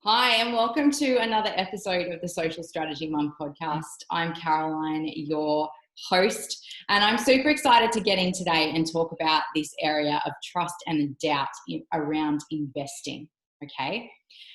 Hi, and welcome to another episode of the Social Strategy Mum podcast. I'm Caroline, your host, and I'm super excited to get in today and talk about this area of trust and doubt around investing. Okay,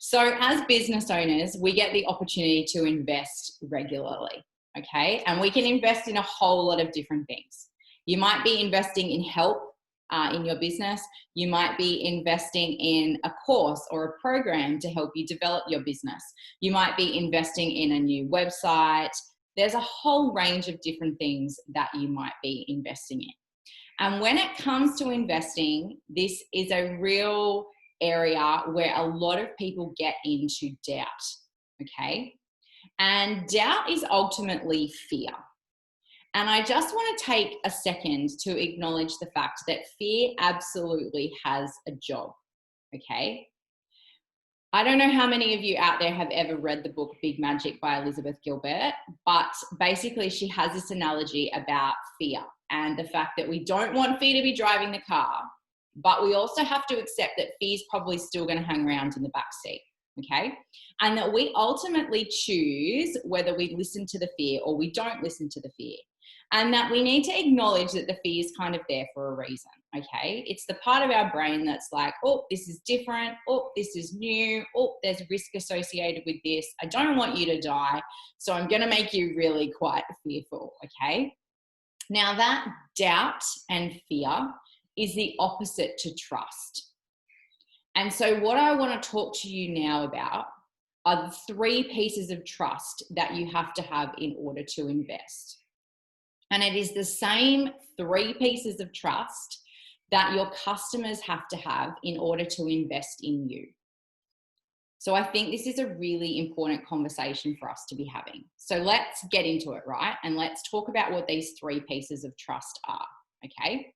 so as business owners, we get the opportunity to invest regularly. Okay, and we can invest in a whole lot of different things. You might be investing in help in your business. You might be investing in a course or a program to help you develop your business. You might be investing in a new website. There's a whole range of different things that you might be investing in. And when it comes to investing, this is a real area where a lot of people get into doubt. Okay. And doubt is ultimately fear. And I just want to take a second to acknowledge the fact that fear absolutely has a job, okay? I don't know how many of you out there have ever read the book Big Magic by Elizabeth Gilbert, but basically she has this analogy about fear and the fact that we don't want fear to be driving the car, but we also have to accept that fear's probably still going to hang around in the back seat, okay? And that we ultimately choose whether we listen to the fear or we don't listen to the fear. And that we need to acknowledge that the fear is kind of there for a reason, okay? It's the part of our brain that's like, oh, this is different. Oh, this is new. Oh, there's risk associated with this. I don't want you to die, so I'm going to make you really quite fearful, okay? Now, that doubt and fear is the opposite to trust. And so what I want to talk to you now about are the three pieces of trust that you have to have in order to invest. And it is the same three pieces of trust that your customers have to have in order to invest in you. So I think this is a really important conversation for us to be having. So let's get into it, right? And let's talk about what these three pieces of trust are, okay?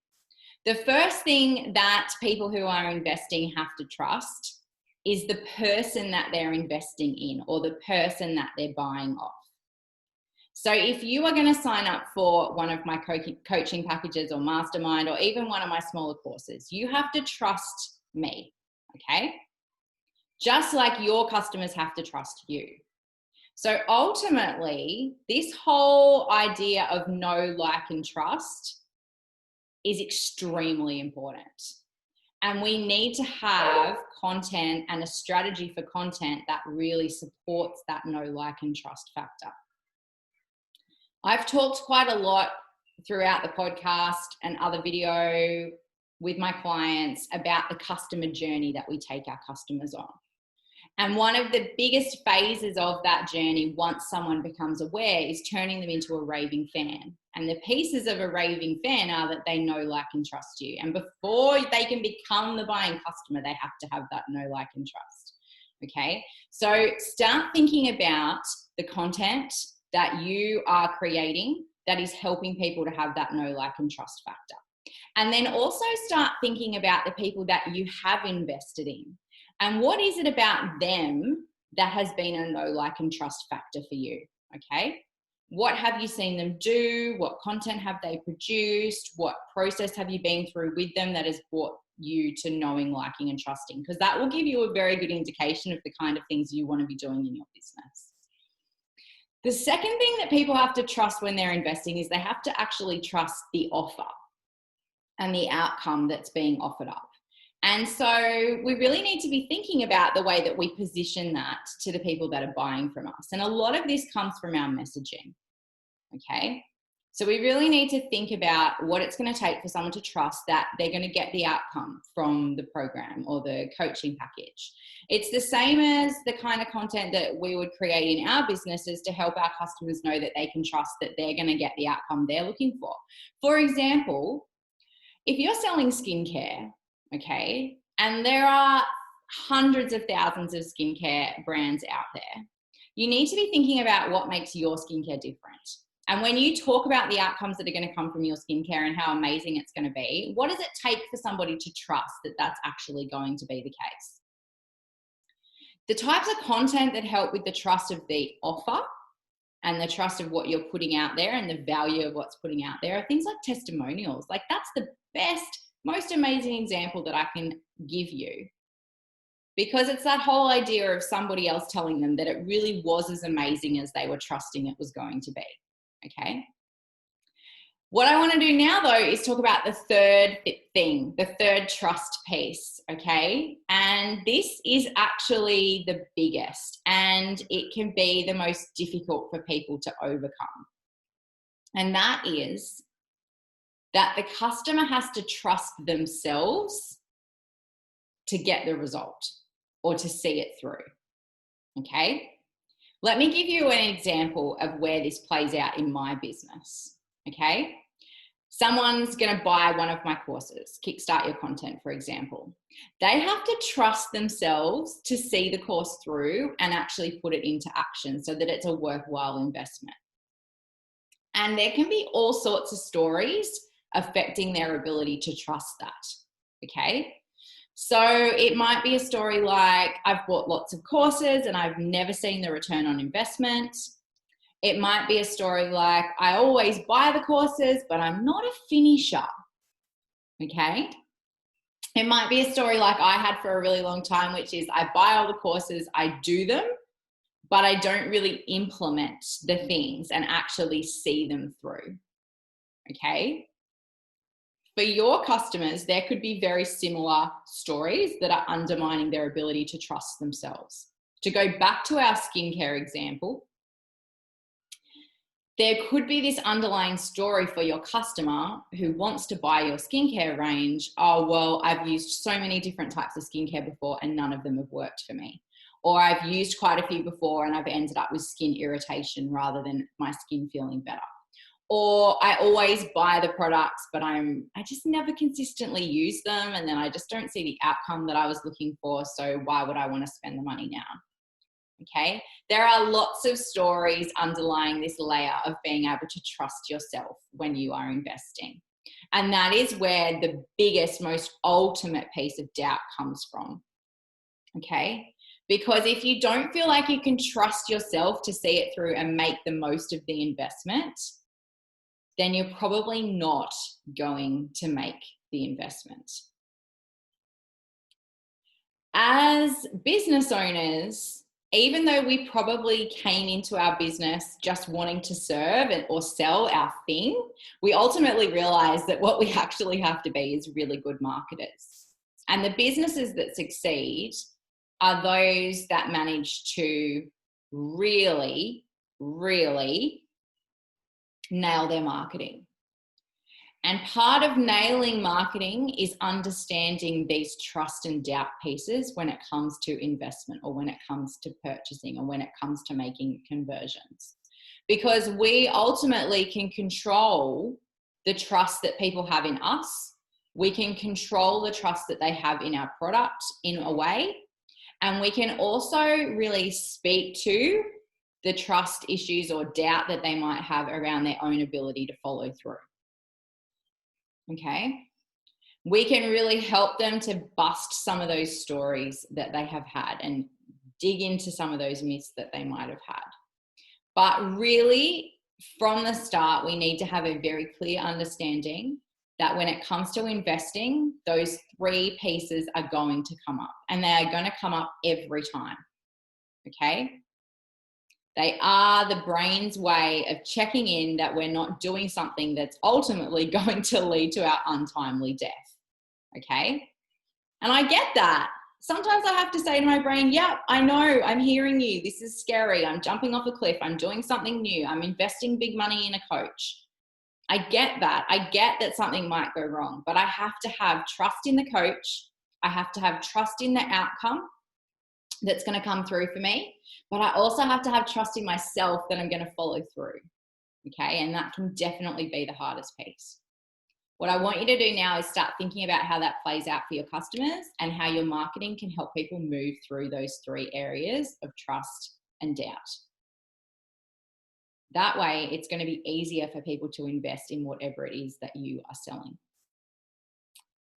The first thing that people who are investing have to trust is the person that they're investing in or the person that they're buying off. So if you are going to sign up for one of my coaching packages or mastermind or even one of my smaller courses, you have to trust me, okay? Just like your customers have to trust you. So ultimately, this whole idea of know, like, and trust is extremely important. And we need to have content and a strategy for content that really supports that know, like, and trust factor. I've talked quite a lot throughout the podcast and other video with my clients about the customer journey that we take our customers on. And one of the biggest phases of that journey, once someone becomes aware, is turning them into a raving fan. And the pieces of a raving fan are that they know, like, and trust you. And before they can become the buying customer, they have to have that know, like, and trust. Okay? So start thinking about the content that you are creating that is helping people to have that know, like, and trust factor. And then also start thinking about the people that you have invested in. And what is it about them that has been a know, like, and trust factor for you? Okay. What have you seen them do? What content have they produced? What process have you been through with them that has brought you to knowing, liking, and trusting? Because that will give you a very good indication of the kind of things you want to be doing in your business. The second thing that people have to trust when they're investing is they have to actually trust the offer and the outcome that's being offered up. And so we really need to be thinking about the way that we position that to the people that are buying from us. And a lot of this comes from our messaging, okay? So we really need to think about what it's going to take for someone to trust that they're going to get the outcome from the program or the coaching package. It's the same as the kind of content that we would create in our businesses to help our customers know that they can trust that they're going to get the outcome they're looking for. For example, if you're selling skincare, okay, and there are hundreds of thousands of skincare brands out there, you need to be thinking about what makes your skincare different. And when you talk about the outcomes that are going to come from your skincare and how amazing it's going to be, what does it take for somebody to trust that that's actually going to be the case? The types of content that help with the trust of the offer and the trust of what you're putting out there and the value of what's putting out there are things like testimonials. Like, that's the best, most amazing example that I can give you because it's that whole idea of somebody else telling them that it really was as amazing as they were trusting it was going to be. Okay. What I want to do now, though, is talk about the third thing, the third trust piece, okay? And this is actually the biggest, and it can be the most difficult for people to overcome. And that is that the customer has to trust themselves to get the result or to see it through, okay? Let me give you an example of where this plays out in my business, okay? Someone's going to buy one of my courses, Kickstart Your Content, for example. They have to trust themselves to see the course through and actually put it into action so that it's a worthwhile investment. And there can be all sorts of stories affecting their ability to trust that, okay? So it might be a story like, I've bought lots of courses and I've never seen the return on investment. It might be a story like, I always buy the courses, but I'm not a finisher, okay? It might be a story like I had for a really long time, which is I buy all the courses, I do them, but I don't really implement the things and actually see them through, okay? For your customers, there could be very similar stories that are undermining their ability to trust themselves. To go back to our skincare example, there could be this underlying story for your customer who wants to buy your skincare range. Oh, well, I've used so many different types of skincare before and none of them have worked for me. Or I've used quite a few before and I've ended up with skin irritation rather than my skin feeling better. Or I always buy the products, but I just never consistently use them, and then I just don't see the outcome that I was looking for, so why would I want to spend the money now? Okay, there are lots of stories underlying this layer of being able to trust yourself when you are investing. And that is where the biggest, most ultimate piece of doubt comes from. Okay, because if you don't feel like you can trust yourself to see it through and make the most of the investment, then you're probably not going to make the investment. As business owners, even though we probably came into our business just wanting to serve or sell our thing, we ultimately realize that what we actually have to be is really good marketers. And the businesses that succeed are those that manage to really, really nail their marketing. And part of nailing marketing is understanding these trust and doubt pieces when it comes to investment or when it comes to purchasing or when it comes to making conversions. Because we ultimately can control the trust that people have in us. We can control the trust that they have in our product in a way. And we can also really speak to the trust issues or doubt that they might have around their own ability to follow through. Okay, we can really help them to bust some of those stories that they have had and dig into some of those myths that they might have had. But really, from the start, we need to have a very clear understanding that when it comes to investing, those three pieces are going to come up, and they are going to come up every time. Okay, they are the brain's way of checking in that we're not doing something that's ultimately going to lead to our untimely death. Okay? And I get that. Sometimes I have to say to my brain, yep, I know, I'm hearing you. This is scary. I'm jumping off a cliff. I'm doing something new. I'm investing big money in a coach. I get that. I get that something might go wrong, but I have to have trust in the coach. I have to have trust in the outcome that's going to come through for me, but I also have to have trust in myself that I'm going to follow through. Okay, and that can definitely be the hardest piece. What I want you to do now is start thinking about how that plays out for your customers and how your marketing can help people move through those three areas of trust and doubt. That way, it's going to be easier for people to invest in whatever it is that you are selling.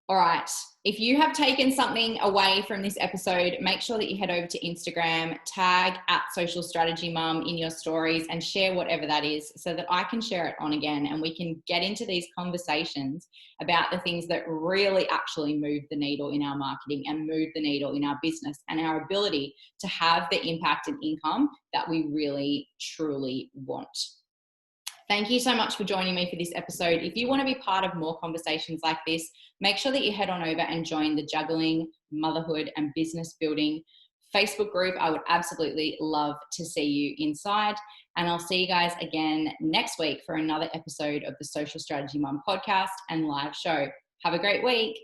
All right. If you have taken something away from this episode, make sure that you head over to Instagram, tag @socialstrategymum in your stories and share whatever that is so that I can share it on again and we can get into these conversations about the things that really actually move the needle in our marketing and move the needle in our business and our ability to have the impact and income that we really, truly want. Thank you so much for joining me for this episode. If you want to be part of more conversations like this, make sure that you head on over and join the Juggling, Motherhood and Business Building Facebook group. I would absolutely love to see you inside. And I'll see you guys again next week for another episode of the Social Strategy Mum podcast and live show. Have a great week.